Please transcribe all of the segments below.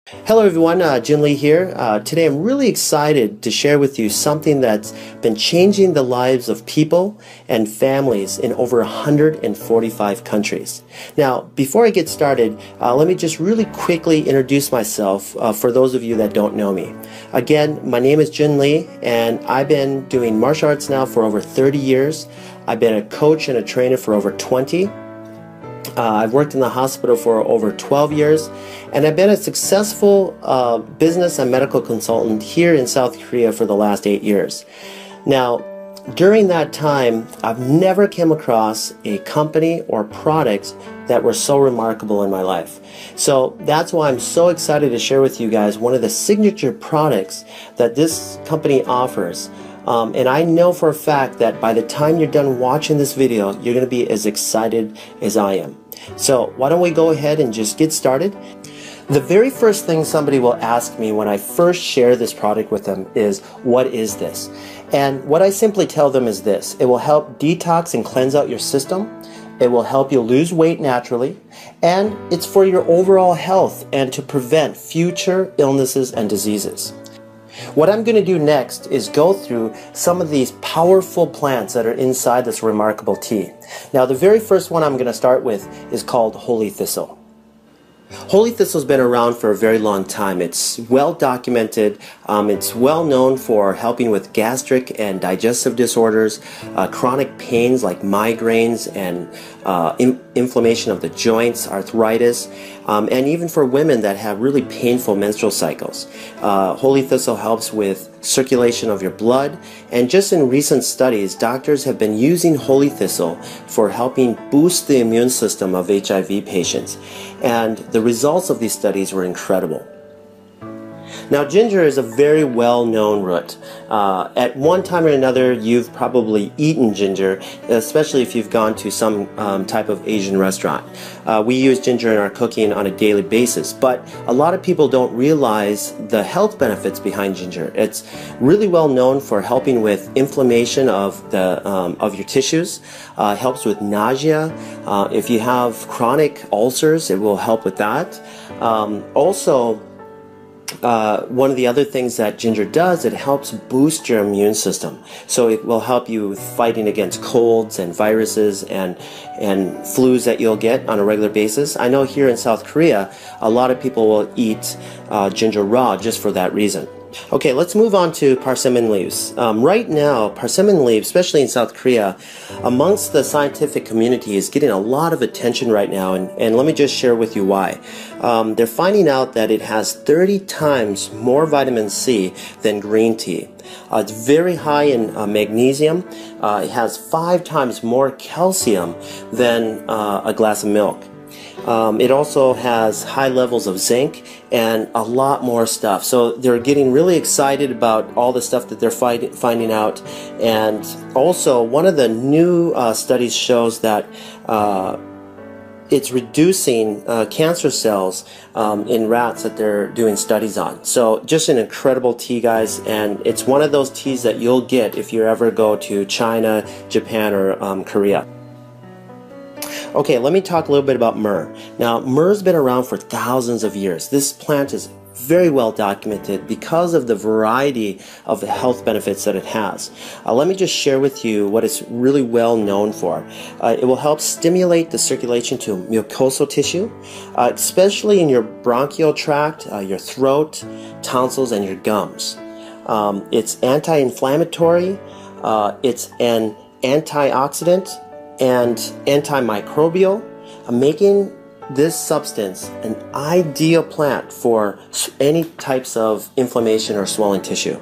Hello everyone, Jin Lee here. Today I'm really excited to share with you something that's been changing the lives of people and families in over 145 countries. Now, before I get started, let me just really quickly introduce myself for those of you that don't know me. Again, my name is Jin Lee and I've been doing martial arts now for over 30 years. I've been a coach and a trainer for over 20. I've worked in the hospital for over 12 years, and I've been a successful business and medical consultant here in South Korea for the last 8 years. Now, during that time, I've never come across a company or products that were so remarkable in my life. So that's why I'm so excited to share with you guys one of the signature products that this company offers. And I know for a fact that by the time you're done watching this video, you're going to be as excited as I am. So why don't we go ahead and just get started? The very first thing somebody will ask me when I first share this product with them is, what is this? And what I simply tell them is this: it will help detox and cleanse out your system. It will help you lose weight naturally, and it's for your overall health and to prevent future illnesses and diseases. What I'm going to do next is go through some of these powerful plants that are inside this remarkable tea. Now, the very first one I'm going to start with is called holy thistle. Holy thistle has been around for a very long time. It's well documented. It's well known for helping with gastric and digestive disorders, chronic pains like migraines and inflammation of the joints, arthritis, and even for women that have really painful menstrual cycles. Holy thistle helps with circulation of your blood, and just in recent studies, doctors have been using holy thistle for helping boost the immune system of HIV patients, and the results of these studies were incredible. Now, ginger is a very well-known root. At one time or another, you've probably eaten ginger, especially if you've gone to some type of Asian restaurant. We use ginger in our cooking on a daily basis, but a lot of people don't realize the health benefits behind ginger. It's really well known for helping with inflammation of your tissues, helps with nausea. If you have chronic ulcers, it will help with that. One of the other things that ginger does, it helps boost your immune system. So it will help you with fighting against colds and viruses and flus that you'll get on a regular basis. I know here in South Korea, a lot of people will eat ginger raw just for that reason. Okay, let's move on to persimmon leaves. Right now, persimmon leaves, especially in South Korea, amongst the scientific community is getting a lot of attention right now, and let me just share with you why. They're finding out that it has 30 times more vitamin C than green tea. It's very high in magnesium. It has 5 times more calcium than a glass of milk. It also has high levels of zinc and a lot more stuff. So they're getting really excited about all the stuff that they're finding out. And also, one of the new studies shows that it's reducing cancer cells in rats that they're doing studies on. So just an incredible tea, guys, and it's one of those teas that you'll get if you ever go to China, Japan, or Korea. Okay, let me talk a little bit about myrrh. Now, myrrh's been around for thousands of years. This plant is very well documented because of the variety of the health benefits that it has. Let me just share with you what it's really well known for. It will help stimulate the circulation to mucosal tissue, especially in your bronchial tract, your throat, tonsils, and your gums. It's anti-inflammatory, it's an antioxidant, and antimicrobial, making this substance an ideal plant for any types of inflammation or swelling tissue.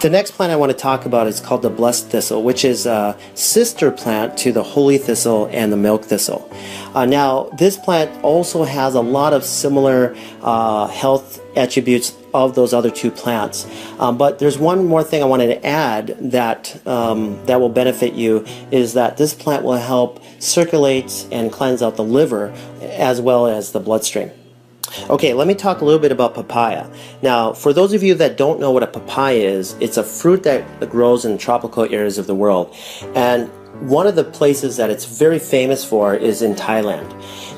The next plant I want to talk about is called the blessed thistle, which is a sister plant to the holy thistle and the milk thistle. Now, this plant also has a lot of similar health attributes of those other two plants. But there's one more thing I wanted to add that that will benefit you, is that this plant will help circulate and cleanse out the liver as well as the bloodstream. Okay, let me talk a little bit about papaya. Now, for those of you that don't know what a papaya is, it's a fruit that grows in tropical areas of the world. And one of the places that it's very famous for is in Thailand.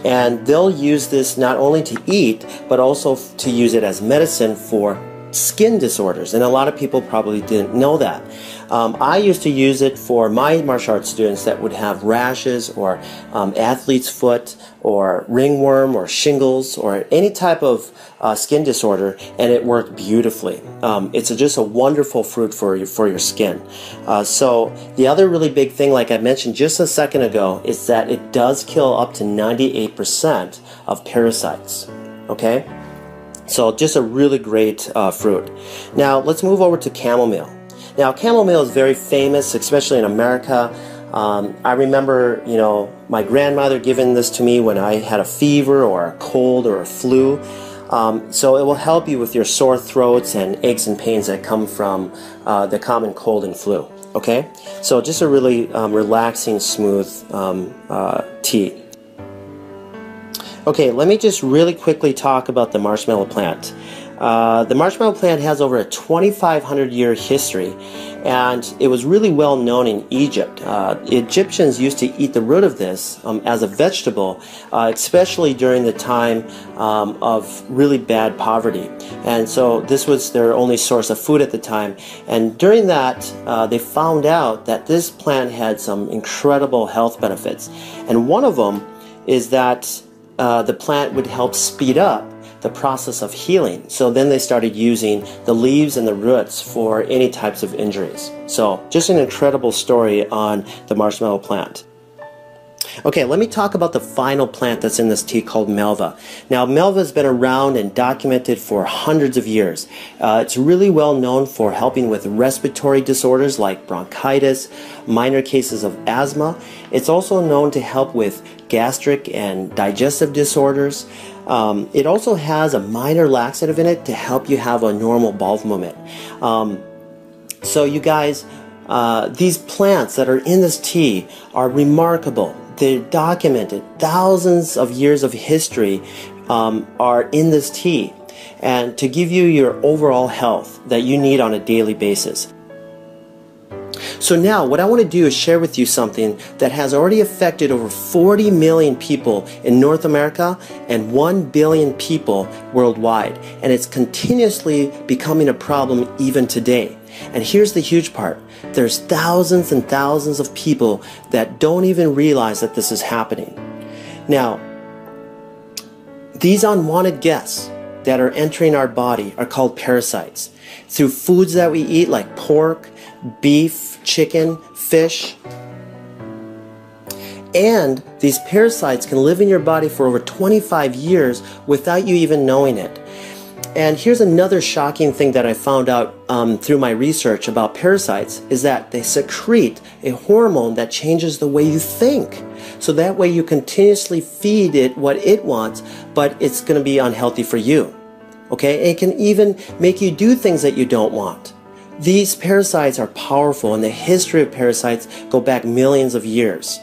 And they'll use this not only to eat, but also to use it as medicine for skin disorders. And a lot of people probably didn't know that. I used to use it for my martial arts students that would have rashes or athlete's foot or ringworm or shingles or any type of skin disorder, and it worked beautifully. It's just a wonderful fruit for your skin. So the other really big thing, like I mentioned just a second ago, is that it does kill up to 98% of parasites. Okay? So just a really great fruit. Now let's move over to chamomile. Now chamomile is very famous, especially in America. I remember, my grandmother giving this to me when I had a fever or a cold or a flu. So it will help you with your sore throats and aches and pains that come from the common cold and flu. Okay? So just a really relaxing, smooth tea. Okay, let me just really quickly talk about the marshmallow plant. The marshmallow plant has over a 2,500 year history, and it was really well known in Egypt. Egyptians used to eat the root of this as a vegetable, especially during the time of really bad poverty. And so this was their only source of food at the time. And during that, they found out that this plant had some incredible health benefits. And one of them is that the plant would help speed up the process of healing. So then they started using the leaves and the roots for any types of injuries. So just an incredible story on the marshmallow plant. Okay, let me talk about the final plant that's in this tea called Melva. Now, Melva has been around and documented for hundreds of years. It's really well known for helping with respiratory disorders like bronchitis, minor cases of asthma. It's also known to help with gastric and digestive disorders. It also has a minor laxative in it to help you have a normal bowel movement. So you guys, these plants that are in this tea are remarkable. They're documented. Thousands of years of history are in this tea, and to give you your overall health that you need on a daily basis. So now what I want to do is share with you something that has already affected over 40 million people in North America and 1 billion people worldwide, and it's continuously becoming a problem even today. And here's the huge part. There's thousands and thousands of people that don't even realize that this is happening. Now, these unwanted guests that are entering our body are called parasites. Through foods that we eat like pork, beef, chicken, fish. And these parasites can live in your body for over 25 years without you even knowing it. And here's another shocking thing that I found out through my research about parasites is that they secrete a hormone that changes the way you think. So that way you continuously feed it what it wants, but it's going to be unhealthy for you. Okay? It can even make you do things that you don't want. These parasites are powerful, and the history of parasites go back millions of years.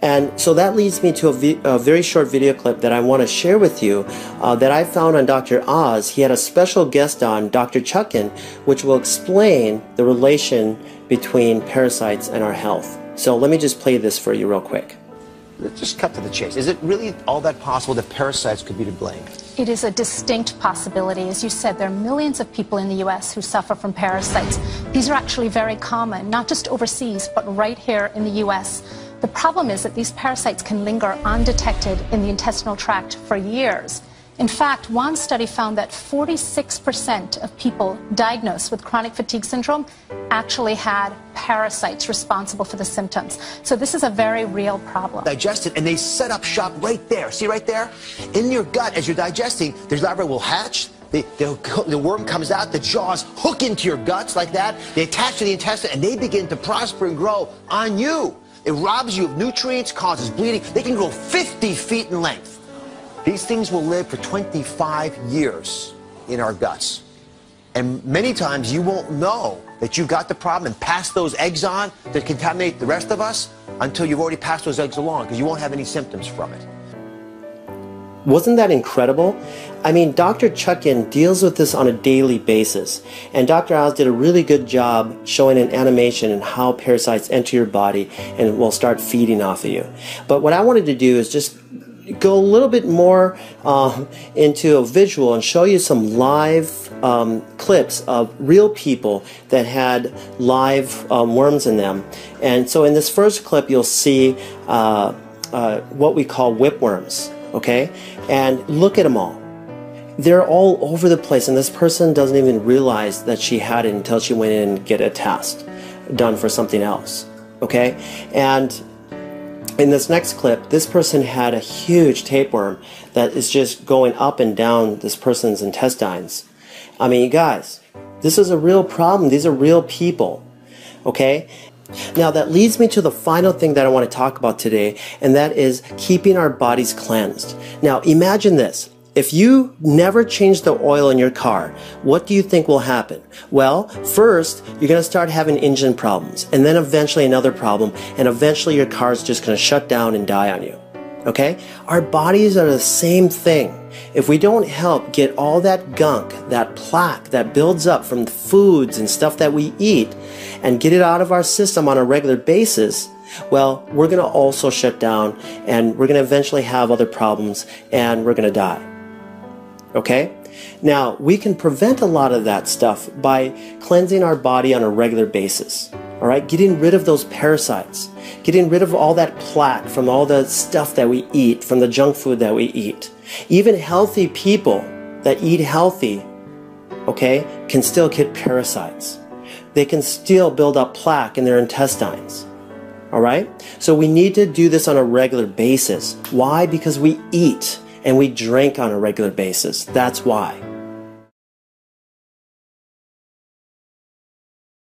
And so that leads me to a very short video clip that I want to share with you that I found on Dr. Oz. He had a special guest on, Dr. Chuckin, which will explain the relation between parasites and our health. So let me just play this for you real quick. Let's just cut to the chase. Is it really all that possible that parasites could be to blame? It is a distinct possibility. As you said, there are millions of people in the U.S. who suffer from parasites. These are actually very common, not just overseas, but right here in the U.S. The problem is that these parasites can linger undetected in the intestinal tract for years. In fact, one study found that 46% of people diagnosed with chronic fatigue syndrome actually had parasites responsible for the symptoms. So this is a very real problem. Digest it, and they set up shop right there. See right there? In your gut, as you're digesting, the larvae will hatch. The worm comes out, the jaws hook into your guts like that. They attach to the intestine, and they begin to prosper and grow on you. It robs you of nutrients, causes bleeding. They can grow 50 feet in length. These things will live for 25 years in our guts. And many times you won't know that you got the problem and pass those eggs on to contaminate the rest of us until you've already passed those eggs along, because you won't have any symptoms from it. Wasn't that incredible? I mean, Dr. Chuckin deals with this on a daily basis, and Dr. Oz did a really good job showing an animation and how parasites enter your body and will start feeding off of you. But what I wanted to do is just go a little bit more into a visual and show you some live clips of real people that had live worms in them. And so in this first clip, you'll see what we call whipworms, okay? And look at them all. They're all over the place, and this person doesn't even realize that she had it until she went in and get a test done for something else, okay? And in this next clip, this person had a huge tapeworm that is just going up and down this person's intestines. I mean, you guys, this is a real problem. These are real people, okay? Now that leads me to the final thing that I want to talk about today, and that is keeping our bodies cleansed. Now imagine this. If you never change the oil in your car, what do you think will happen? Well, first, you're going to start having engine problems, and then eventually another problem, and eventually your car's just going to shut down and die on you. Okay? Our bodies are the same thing. If we don't help get all that gunk, that plaque that builds up from the foods and stuff that we eat, and get it out of our system on a regular basis, well, we're going to also shut down, and we're going to eventually have other problems, and we're going to die. Okay? Now, we can prevent a lot of that stuff by cleansing our body on a regular basis. All right? Getting rid of those parasites. Getting rid of all that plaque from all the stuff that we eat, from the junk food that we eat. Even healthy people that eat healthy, okay, can still get parasites. They can still build up plaque in their intestines. All right? So we need to do this on a regular basis. Why? Because we eat and we drink on a regular basis. That's why.